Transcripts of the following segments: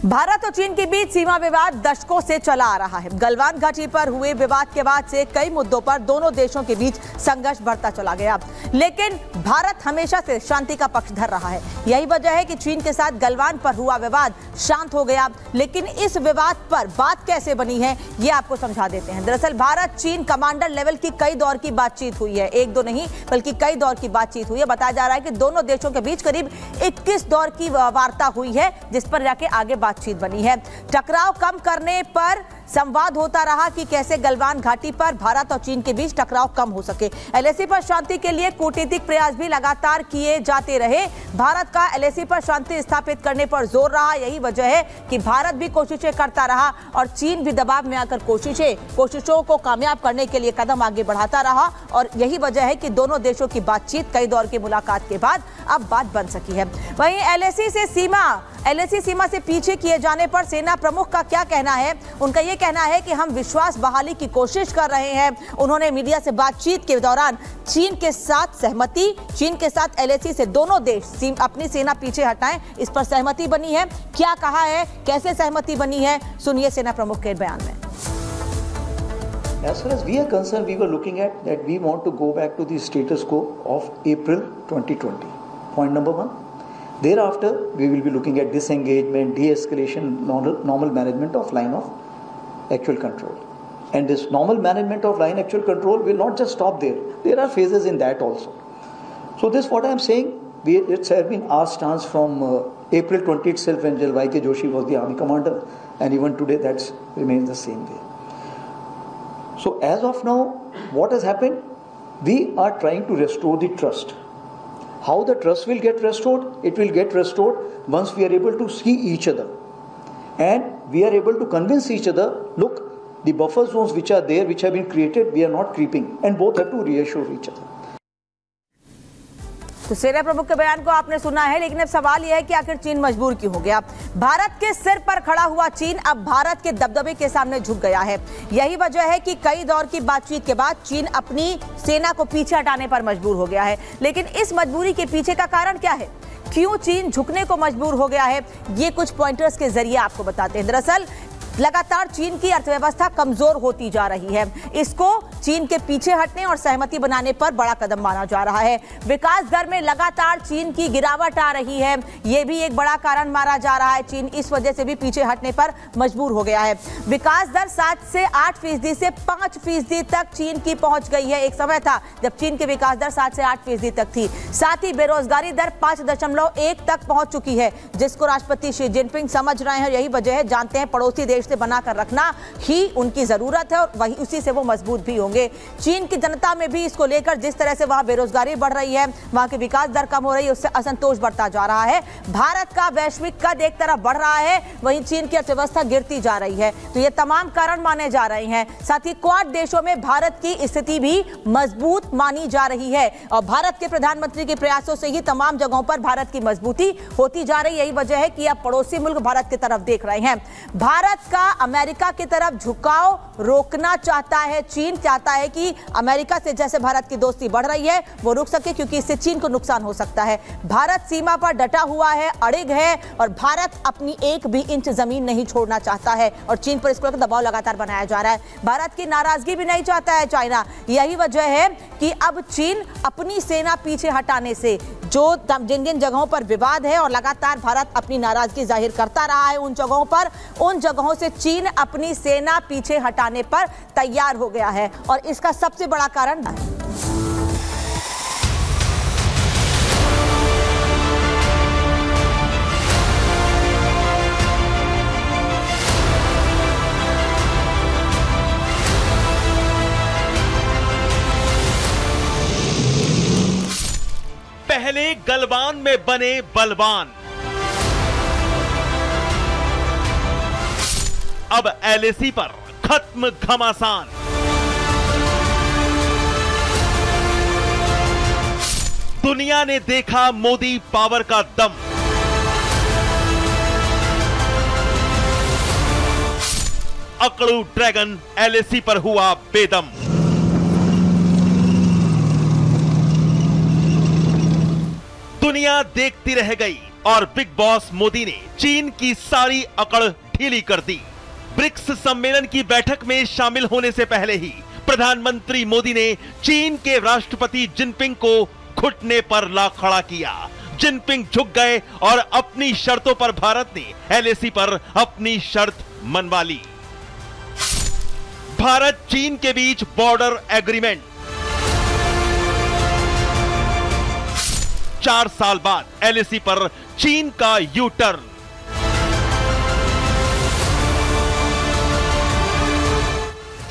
भारत और चीन के बीच सीमा विवाद दशकों से चला आ रहा है। गलवान घाटी पर हुए विवाद के बाद से कई मुद्दों पर दोनों देशों के बीच संघर्ष बढ़ता चला गया, लेकिन भारत हमेशा से शांति का पक्ष धर रहा है। यही वजह है कि चीन के साथ गलवान पर हुआ विवाद शांत हो गया, लेकिन इस विवाद पर बात कैसे बनी है ये आपको समझा देते हैं। दरअसल भारत चीन कमांडर लेवल की कई दौर की बातचीत हुई है, एक दो नहीं बल्कि कई दौर की बातचीत हुई है। बताया जा रहा है कि दोनों देशों के बीच करीब 21 दौर की वार्ता हुई है, जिस पर जाके आगे बातचीत बनी है। टकराव कम करने पर संवाद होता रहा कि कैसे गलवान घाटी पर भारत और चीन के बीच टकराव कम हो सके। एलएसी पर शांति के लिए कूटनीतिक प्रयास भी लगातार किए जाते रहे। भारत का एलएसी पर शांति स्थापित करने पर जोर रहा। यही वजह है कि भारत भी कोशिशें करता रहा और चीन भी दबाव में आकर कोशिशों को कामयाब करने के लिए कदम आगे बढ़ाता रहा। और यही वजह है कि दोनों देशों की बातचीत कई दौर की मुलाकात के बाद अब बात बन सकी है। वहीं एलएसी सीमा से पीछे किए जाने पर सेना प्रमुख का क्या कहना है? उनका यह कहना है कि हम विश्वास बहाली की कोशिश कर रहे हैं। उन्होंने मीडिया से बातचीत के दौरान चीन के साथ एलएसी से दोनों देश अपनी सेना पीछे हटाएं, इस पर सहमति बनी है। क्या कहा है, कैसे सहमति बनी है, सुनिए सेना प्रमुख के बयान में। As far as we are concerned, we were looking at that we want to go back to the status quo of April 2020. Point number one. Thereafter, we will be looking at disengagement, de-escalation, normal management of line of actual control. And this normal management of line actual control will not just stop there. There are phases in that also. So this what I am saying, it has been our stance from April 20 itself when General Y.K. Joshi was the army commander, and even today that remains the same way. So as of now, what has happened? We are trying to restore the trust. How the trust will get restored? It will get restored once we are able to see each other. And we are able to convince each other, look, the buffer zones which are there, which have been created, we are not creeping. And both have to reassure each other. तो सेना प्रमुख के बयान को आपने सुना है, लेकिन अब सवाल यह है कि आखिर चीन मजबूर क्यों हो गया? भारत के सिर पर खड़ा हुआ चीन अब भारत के दबदबे के सामने झुक गया है। यही वजह है कि कई दौर की बातचीत के बाद चीन अपनी सेना को पीछे हटाने पर मजबूर हो गया है। लेकिन इस मजबूरी के पीछे का कारण क्या है? क्यों चीन झुकने को मजबूर हो गया है? ये कुछ पॉइंटर्स के जरिए आपको बताते हैं। दरअसल लगातार चीन की अर्थव्यवस्था कमजोर होती जा रही है। इसको चीन के पीछे हटने और सहमति बनाने पर बड़ा कदम माना जा रहा है। विकास दर में लगातार चीन की गिरावट आ रही है, यह भी एक बड़ा कारण माना जा रहा है। चीन इस वजह से भी पीछे हटने पर मजबूर हो गया है। विकास दर 7 से 8% से 5% तक चीन की पहुंच गई है। एक समय था जब चीन की विकास दर 7 से 8% तक थी। साथ ही बेरोजगारी दर 5.1 तक पहुंच चुकी है, जिसको राष्ट्रपति शी जिनपिंग समझ रहे हैं। यही वजह है, जानते हैं, पड़ोसी देश से बनाकर रखना ही उनकी जरूरत है और वही उसी से वो मजबूत भी होंगे। चीन की जनता में भी इसको लेकर जिस तरह से वहां बेरोजगारी बढ़ रही है, वहां की विकास दर कम हो रही है, उससे असंतोष बढ़ता जा रहा है। भारत का वैश्विक कद एक तरफ बढ़ रहा है, वहीं चीन की अर्थव्यवस्था गिरती जा रही है। तो ये तमाम कारण माने जा रहे हैं। साथ ही क्वाड देशों में भारत की स्थिति भी मजबूत मानी जा रही है और भारत के प्रधानमंत्री के प्रयासों से ही तमाम जगहों पर भारत की मजबूती होती जा रही है। यही वजह है कि अब पड़ोसी मुल्क भारत की तरफ देख रहे हैं। भारत का अमेरिका की तरफ झुकाव रोकना चाहता है। चीन चाहता है कि अमेरिका से जैसे भारत की दोस्ती बढ़ रही है वो रुक सके, क्योंकि इससे चीन को नुकसान हो सकता है। भारत सीमा पर डटा हुआ है, अड़िग है और भारत अपनी एक भी इंच जमीन नहीं छोड़ना चाहता है और चीन पर इसको दबाव लगातार बनाया जा रहा है। भारत की नाराजगी भी नहीं चाहता है चाइना। यही वजह है कि अब चीन अपनी सेना पीछे हटाने से जिन जिन जगहों पर विवाद है और लगातार भारत अपनी नाराजगी जाहिर करता रहा है, उन जगहों से चीन अपनी सेना पीछे हटाने पर तैयार हो गया है। और इसका सबसे बड़ा कारण पहले गलवान में बने बलवान, अब एलएसी पर खत्म घमासान। दुनिया ने देखा मोदी पावर का दम। अकड़ू ड्रैगन एलएसी पर हुआ बेदम। दुनिया देखती रह गई और बिग बॉस मोदी ने चीन की सारी अकड़ ढीली कर दी। ब्रिक्स सम्मेलन की बैठक में शामिल होने से पहले ही प्रधानमंत्री मोदी ने चीन के राष्ट्रपति जिनपिंग को घुटने पर ला खड़ा किया। जिनपिंग झुक गए और अपनी शर्तों पर भारत ने एलएसी पर अपनी शर्त मनवा ली। भारत चीन के बीच बॉर्डर एग्रीमेंट। 4 साल बाद एलएसी पर चीन का यू टर्न।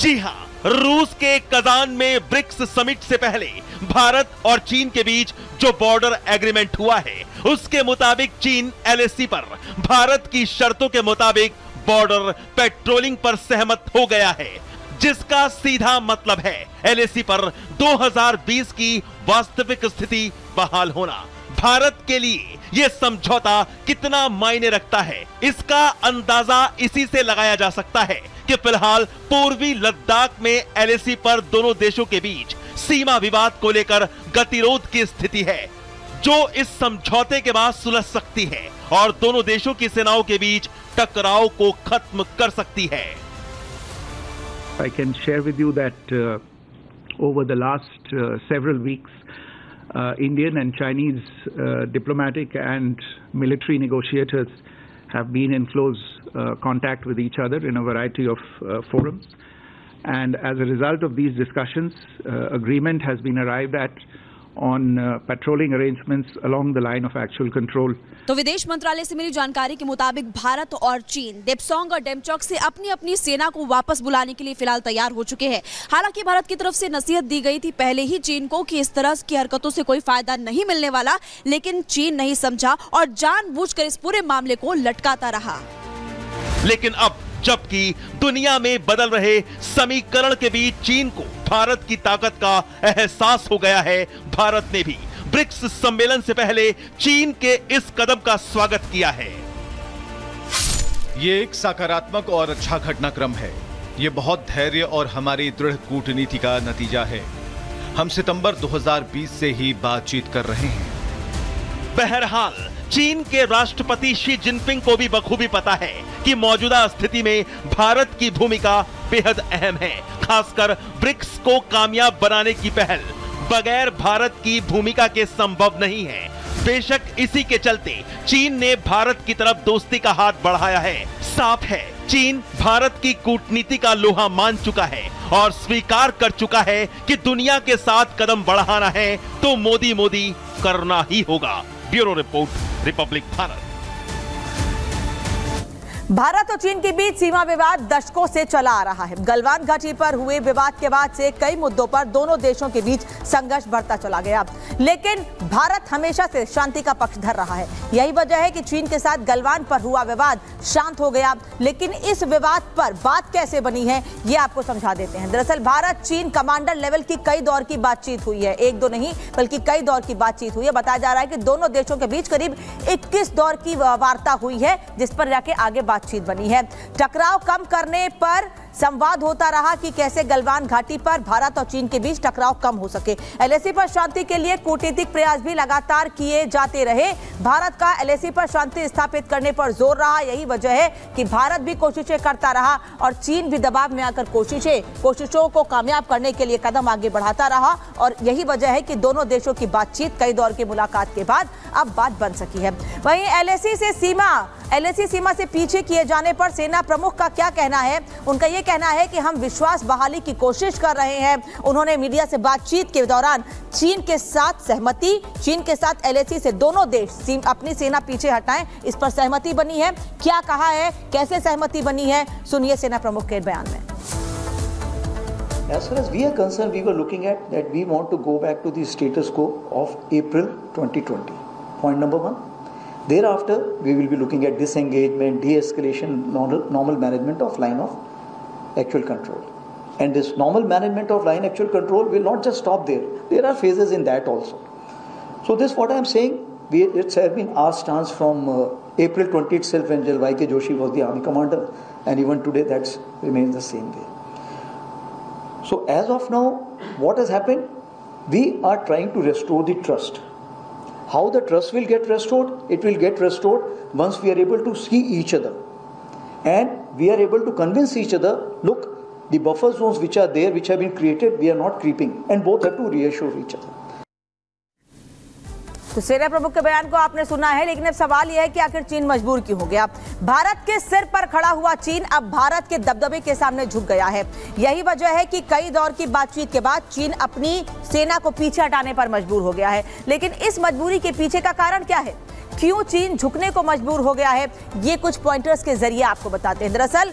जी हां, रूस के कजान में ब्रिक्स समिट से पहले भारत और चीन के बीच जो बॉर्डर एग्रीमेंट हुआ है, उसके मुताबिक चीन एलएसी पर भारत की शर्तों के मुताबिक बॉर्डर पेट्रोलिंग पर सहमत हो गया है, जिसका सीधा मतलब है एलएसी पर 2020 की वास्तविक स्थिति बहाल होना। भारत के लिए यह समझौता कितना मायने रखता है, इसका अंदाजा इसी से लगाया जा सकता है कि फिलहाल पूर्वी लद्दाख में एलएसी पर दोनों देशों के बीच सीमा विवाद को लेकर गतिरोध की स्थिति है, जो इस समझौते के बाद सुलझ सकती है और दोनों देशों की सेनाओं के बीच टकराव को खत्म कर सकती है। I can share with you that over the last several weeks, Indian and Chinese diplomatic and military negotiators have been in close contact with each other in a variety of forums, and as a result of these discussions, agreement has been arrived at on patrolling arrangements along the line of actual control. तो विदेश मंत्रालय से मिली जानकारी के मुताबिक भारत और चीन देप्सोंग और डेमचोक से अपनी अपनी सेना को वापस बुलाने के लिए फिलहाल तैयार हो चुके हैं। हालांकि भारत की तरफ से नसीहत दी गई थी पहले ही चीन को कि इस तरह की हरकतों से कोई फायदा नहीं मिलने वाला, लेकिन चीन नहीं समझा और जानबूझकर इस पूरे मामले को लटकाता रहा। लेकिन अब जबकि दुनिया में बदल रहे समीकरण के बीच चीन को भारत की ताकत का एहसास हो गया है, भारत ने भी ब्रिक्स सम्मेलन से पहले चीन के इस कदम का स्वागत किया है। ये एक सकारात्मक और अच्छा घटनाक्रम है। ये बहुत धैर्य और हमारी दृढ़ कूटनीति का नतीजा है। हम सितंबर 2020 से ही बातचीत कर रहे हैं। बहरहाल चीन के राष्ट्रपति शी जिनपिंग को भी बखूबी पता है कि मौजूदा स्थिति में भारत की भूमिका बेहद अहम है। खासकर ब्रिक्स को कामयाब बनाने की पहल बगैर भारत की भूमिका के संभव नहीं है। बेशक इसी के चलते चीन ने भारत की तरफ दोस्ती का हाथ बढ़ाया है। साफ है, चीन भारत की कूटनीति का लोहा मान चुका है और स्वीकार कर चुका है कि दुनिया के साथ कदम बढ़ाना है तो मोदी मोदी करना ही होगा। Bureau report, Republic Bharat. Bharat और चीन के बीच सीमा विवाद दशकों से चला आ रहा है। गलवान घाटी पर हुए विवाद के बाद से कई मुद्दों पर दोनों देशों के बीच संघर्ष बढ़ता चला गया, लेकिन भारत हमेशा से शांति का पक्षधर रहा है। यही वजह है कि चीन के साथ गलवान पर हुआ विवाद शांत हो गया, लेकिन इस विवाद पर बात कैसे बनी है ये आपको समझा देते हैं। दरअसल भारत चीन कमांडर लेवल की कई दौर की बातचीत हुई है, एक दो नहीं बल्कि कई दौर की बातचीत हुई है। बताया जा रहा है कि दोनों देशों के बीच करीब 21 दौर की वार्ता हुई है, जिस पर जाके आगे बातचीत बनी है। टकराव कम करने पर संवाद होता रहा कि कैसे गलवान घाटी पर भारत और चीन के बीच टकराव कम हो सके। एलएसी पर शांति के लिए कूटनीतिक प्रयास भी लगातार किए जाते रहे। भारत का एलएसी पर शांति स्थापित करने पर जोर रहा। यही वजह है कि भारत भी कोशिशें करता रहा और चीन भी दबाव में आकर कोशिशों को कामयाब करने के लिए कदम आगे बढ़ाता रहा। और यही वजह है कि दोनों देशों की बातचीत कई दौर की मुलाकात के बाद अब बात बन सकी है। वहीं एलएसी सीमा से पीछे किए जाने पर सेना प्रमुख का क्या कहना है? उनका यह कहना है कि हम विश्वास बहाली की कोशिश कर रहे हैं। उन्होंने मीडिया से बातचीत के दौरान चीन के साथ एलएसी से दोनों देश अपनी सेना पीछे हटाएं, इस पर सहमति बनी है। क्या कहा है, कैसे सहमति बनी है, सुनिए सेना प्रमुख के बयान में। As far as we are concerned, we were looking at that we want to go back to the status quo of April 2020. Point number one. Thereafter, we will be looking at disengagement, de-escalation, normal management of line of actual control. And this normal management of line actual control will not just stop there. There are phases in that also. So this what I am saying, it has been our stance from April 20 itself when General Y.K. Joshi was the army commander, and even today that remains the same way. So as of now, what has happened? We are trying to restore the trust. How the trust will get restored? It will get restored once we are able to see each other. And we are able to convince each other, look, the buffer zones which are there, which have been created, we are not creeping. And both have to reassure each other. तो सेना प्रमुख के बयान को आपने सुना है, लेकिन अब सवाल यह है कि आखिर चीन मजबूर क्यों हो गया। भारत के सिर पर खड़ा हुआ चीन अब भारत के दबदबे के सामने झुक गया है। यही वजह है कि कई दौर की बातचीत के बाद चीन अपनी सेना को पीछे हटाने पर मजबूर हो गया है। लेकिन इस मजबूरी के पीछे का कारण क्या है, क्यों चीन झुकने को मजबूर हो गया है, ये कुछ पॉइंटर्स के जरिए आपको बताते हैं। दरअसल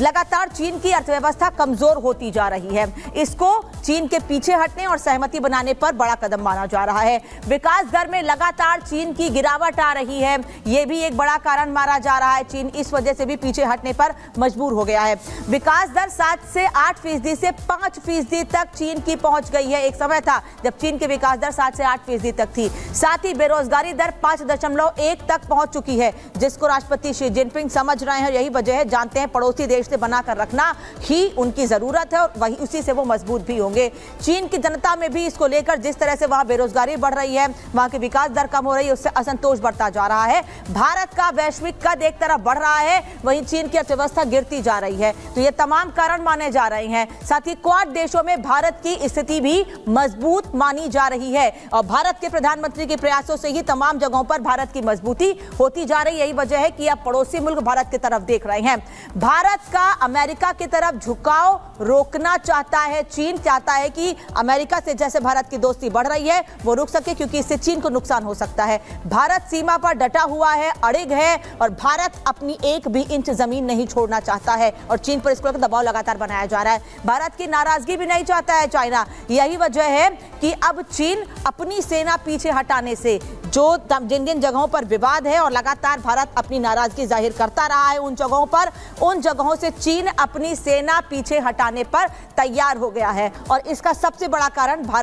लगातार चीन की अर्थव्यवस्था कमजोर होती जा रही है। इसको चीन के पीछे हटने और सहमति बनाने पर बड़ा कदम माना जा रहा है। विकास दर में लगातार चीन की गिरावट आ रही है, यह भी एक बड़ा कारण माना जा रहा है। चीन इस वजह से भी पीछे हटने पर मजबूर हो गया है। विकास दर 7 से 8% से 5% तक चीन की पहुंच गई है। एक समय था जब चीन की विकास दर 7 से 8% तक थी। साथ ही बेरोजगारी दर 5.1 तक पहुंच चुकी है, जिसको राष्ट्रपति शी जिनपिंग समझ रहे हैं। यही वजह है, जानते हैं, पड़ोसी देश से बनाकर रखना ही उनकी जरूरत है और वही उसी से वो मजबूत भी होंगे। चीन की जनता में भी इसको लेकर जिस तरह से वहां बेरोजगारी बढ़ रही है, वहां की विकास दर कम हो रही है, उससे असंतोष बढ़ता जा रहा है। भारत का वैश्विक कद एक तरफ बढ़ रहा है, वहीं चीन की अर्थव्यवस्था गिरती जा रही है। तो ये तमाम कारण माने जा रहे हैं। साथ ही क्वाड देशों में भारत की स्थिति भी मजबूत मानी जा रही है और भारत के प्रधानमंत्री के प्रयासों से ही तमाम जगहों पर भारत की मजबूती होती जा रही है। यही वजह है कि अब पड़ोसी मुल्क भारत की तरफ देख रहे हैं। भारत का अमेरिका की तरफ झुकाव रोकना चाहता है। चीन चाहता है कि अमेरिका से जैसे भारत की दोस्ती बढ़ रही है वो रुक सके, क्योंकि इससे चीन को नुकसान हो सकता है। भारत सीमा पर डटा हुआ है, अड़िग है और भारत अपनी एक भी इंच जमीन नहीं छोड़ना चाहता है और चीन पर इसको दबाव लगातार बनाया जा रहा है। भारत की नाराजगी भी नहीं चाहता है चाइना। यही वजह है कि अब चीन अपनी सेना पीछे हटाने से जो जिन जिन जगहों पर विवाद है और लगातार भारत अपनी नाराजगी जाहिर करता रहा है उन जगहों से चीन अपनी सेना पीछे हटाने पर तैयार हो गया है और इसका सबसे बड़ा कारण भारत